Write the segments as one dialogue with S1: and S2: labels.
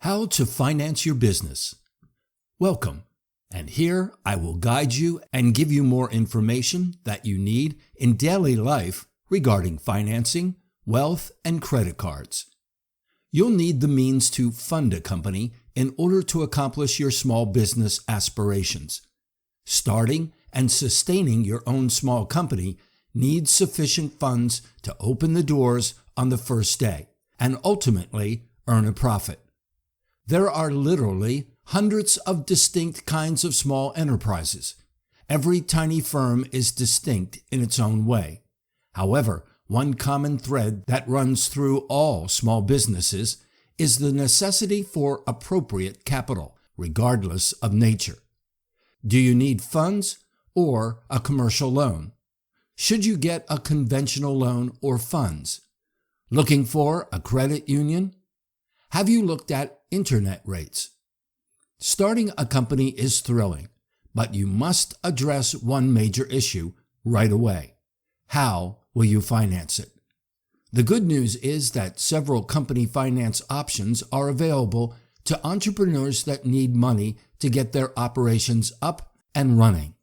S1: How to finance your business. Welcome, and here I will guide you and give you more information that you need in daily life regarding financing, wealth, and credit cards. You'll need the means to fund a company in order to accomplish your small business aspirations. Starting and sustaining your own small company needs sufficient funds to open the doors on the first day and ultimately earn a profit. There are literally hundreds of distinct kinds of small enterprises. Every tiny firm is distinct in its own way. However, one common thread that runs through all small businesses is the necessity for appropriate capital, regardless of nature. Do you need funds or a commercial loan? Should you get a conventional loan or funds? Looking for a credit union? Have you looked at internet rates? Starting a company is thrilling, but you must address one major issue right away. How will you finance it? The good news is that several company finance options are available to entrepreneurs that need money to get their operations up and running.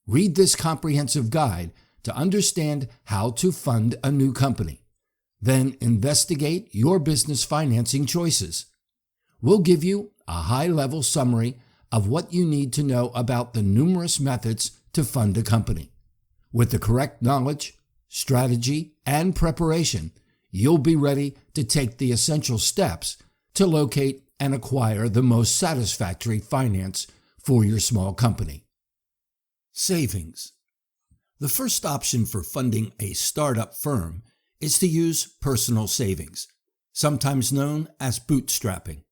S1: Read this comprehensive guide to understand how to fund a new company. Then investigate your business financing choices. We'll give you a high-level summary of what you need to know about the numerous methods to fund a company. With the correct knowledge, strategy, and preparation, you'll be ready to take the essential steps to locate and acquire the most satisfactory finance for your small company. Savings. The first option for funding a startup firm is to use personal savings, sometimes known as bootstrapping.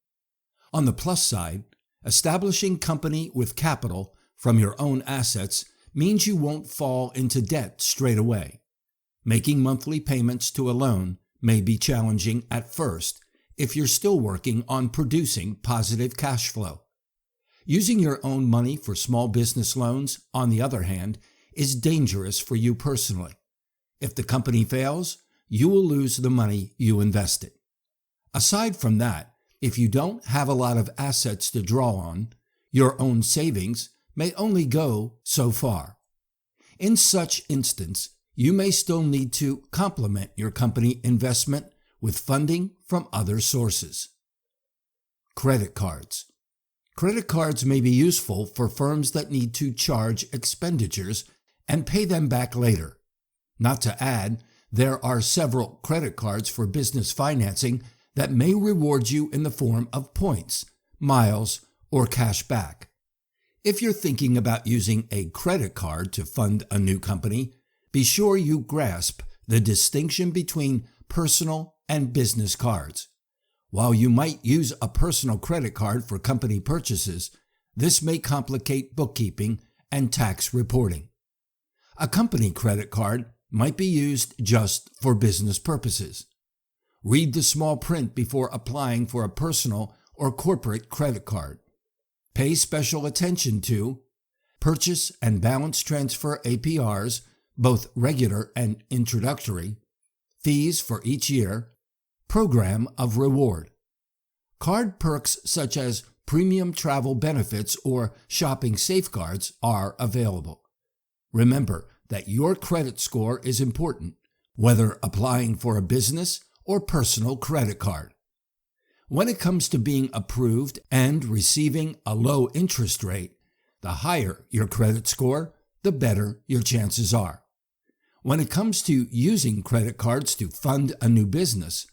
S1: On the plus side, establishing company with capital from your own assets means you won't fall into debt straight away. Making monthly payments to a loan may be challenging at first if you're still working on producing positive cash flow. Using your own money for small business loans, on the other hand, is dangerous for you personally. If the company fails, you will lose the money you invested. Aside from that, if you don't have a lot of assets to draw on, your own savings may only go so far. In such instance, you may still need to complement your company investment with funding from other sources. Credit cards. Credit cards may be useful for firms that need to charge expenditures and pay them back later. Not to add, there are several credit cards for business financing that may reward you in the form of points, miles, or cash back. If you're thinking about using a credit card to fund a new company, be sure you grasp the distinction between personal and business cards. While you might use a personal credit card for company purchases, this may complicate bookkeeping and tax reporting. A company credit card might be used just for business purposes. Read the small print before applying for a personal or corporate credit card. Pay special attention to purchase and balance transfer APRs, both regular and introductory, fees for each year, program of reward. Card perks such as premium travel benefits or shopping safeguards are available. Remember that your credit score is important, whether applying for a business or personal credit card. When it comes to being approved and receiving a low interest rate, the higher your credit score, the better your chances are. When it comes to using credit cards to fund a new business,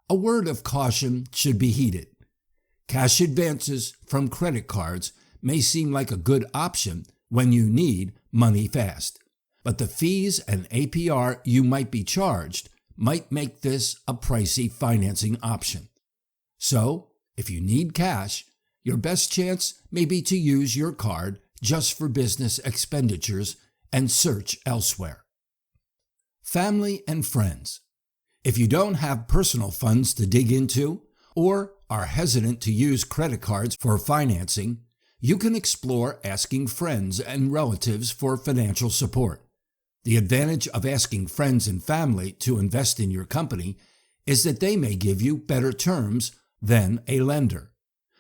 S1: a word of caution should be heeded. Cash advances from credit cards may seem like a good option when you need money fast, but the fees and APR you might be charged might make this a pricey financing option. So, if you need cash, your best chance may be to use your card just for business expenditures and search elsewhere. Family and friends. If you don't have personal funds to dig into or are hesitant to use credit cards for financing, you can explore asking friends and relatives for financial support. The advantage of asking friends and family to invest in your company is that they may give you better terms than a lender.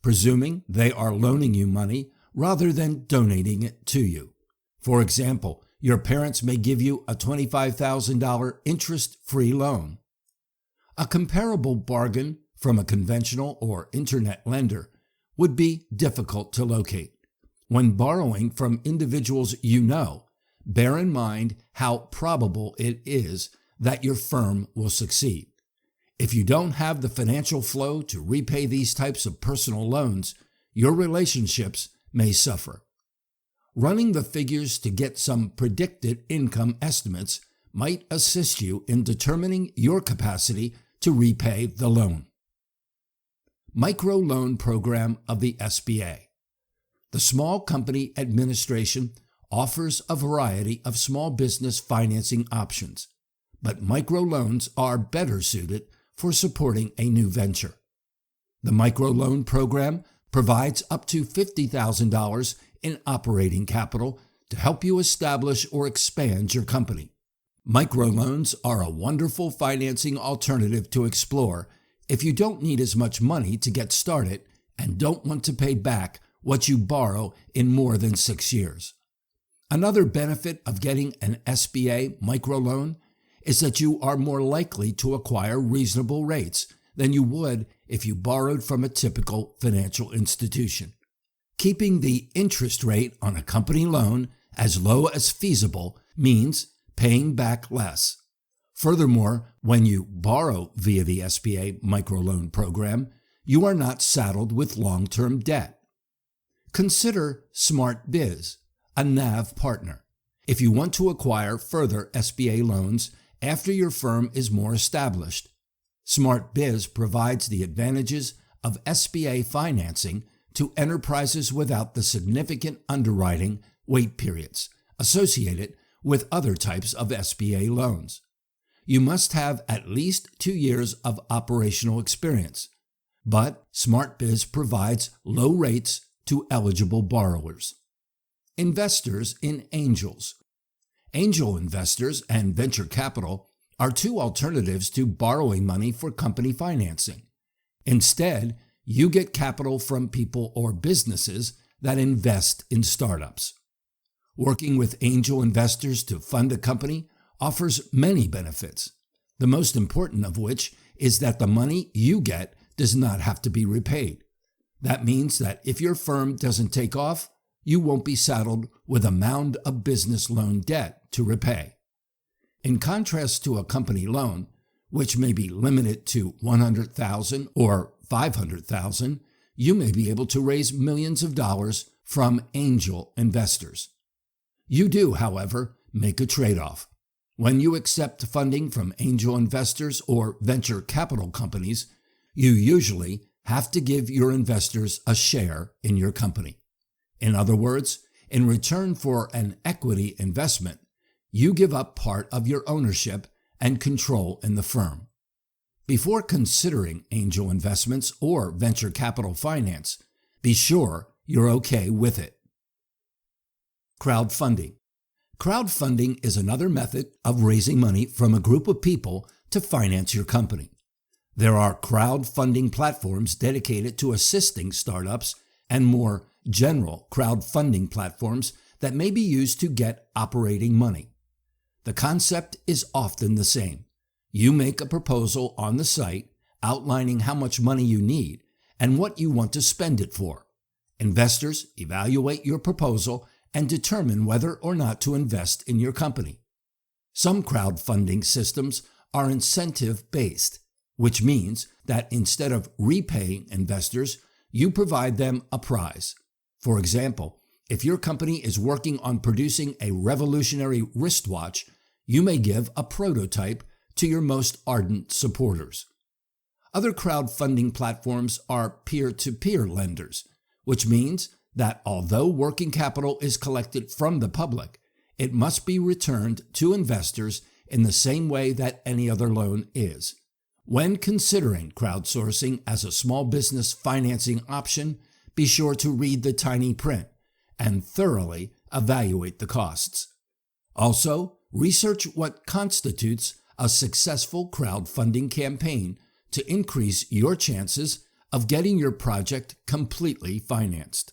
S1: presuming they are loaning you money rather than donating it to you. For example, your parents may give you a $25,000 interest-free loan. A comparable bargain from a conventional or internet lender would be difficult to locate. When borrowing from individuals you know, bear in mind how probable it is that your firm will succeed. If you don't have the financial flow to repay these types of personal loans, your relationships may suffer. Running the figures to get some predicted income estimates might assist you in determining your capacity to repay the loan. Microloan Program of the SBA. The Small Company Administration offers a variety of small business financing options, but microloans are better suited for supporting a new venture. The microloan program provides up to $50,000 in operating capital to help you establish or expand your company. Microloans are a wonderful financing alternative to explore if you don't need as much money to get started and don't want to pay back what you borrow in more than 6 years. Another benefit of getting an SBA microloan is that you are more likely to acquire reasonable rates than you would if you borrowed from a typical financial institution. Keeping the interest rate on a company loan as low as feasible means paying back less. Furthermore, when you borrow via the SBA microloan program, you are not saddled with long-term debt. Consider SmartBiz, a NAV partner, if you want to acquire further SBA loans after your firm is more established. SmartBiz provides the advantages of SBA financing to enterprises without the significant underwriting wait periods associated with other types of SBA loans. You must have at least 2 years of operational experience, but SmartBiz provides low rates to eligible borrowers. Investors in angels. Angel investors and venture capital are two alternatives to borrowing money for company financing. Instead, you get capital from people or businesses that invest in startups. Working with angel investors to fund a company offers many benefits, the most important of which is that the money you get does not have to be repaid. That means that if your firm doesn't take off, you won't be saddled with a mound of business loan debt to repay. In contrast to a company loan, which may be limited to $100,000 or $500,000, you may be able to raise millions of dollars from angel investors. You do, however, make a trade-off. When you accept funding from angel investors or venture capital companies, you usually have to give your investors a share in your company. In other words, in return for an equity investment, you give up part of your ownership and control in the firm. Before considering angel investments or venture capital finance, be sure you're okay with it. Crowdfunding. Crowdfunding is another method of raising money from a group of people to finance your company. There are crowdfunding platforms dedicated to assisting startups and more general crowdfunding platforms that may be used to get operating money. The concept is often the same. You make a proposal on the site outlining how much money you need and what you want to spend it for. Investors evaluate your proposal and determine whether or not to invest in your company. Some crowdfunding systems are incentive-based, which means that instead of repaying investors, you provide them a prize. For example, if your company is working on producing a revolutionary wristwatch, you may give a prototype to your most ardent supporters. Other crowdfunding platforms are peer-to-peer lenders, which means that although working capital is collected from the public, it must be returned to investors in the same way that any other loan is. When considering crowdsourcing as a small business financing option, be sure to read the tiny print and thoroughly evaluate the costs. Also, research what constitutes a successful crowdfunding campaign to increase your chances of getting your project completely financed.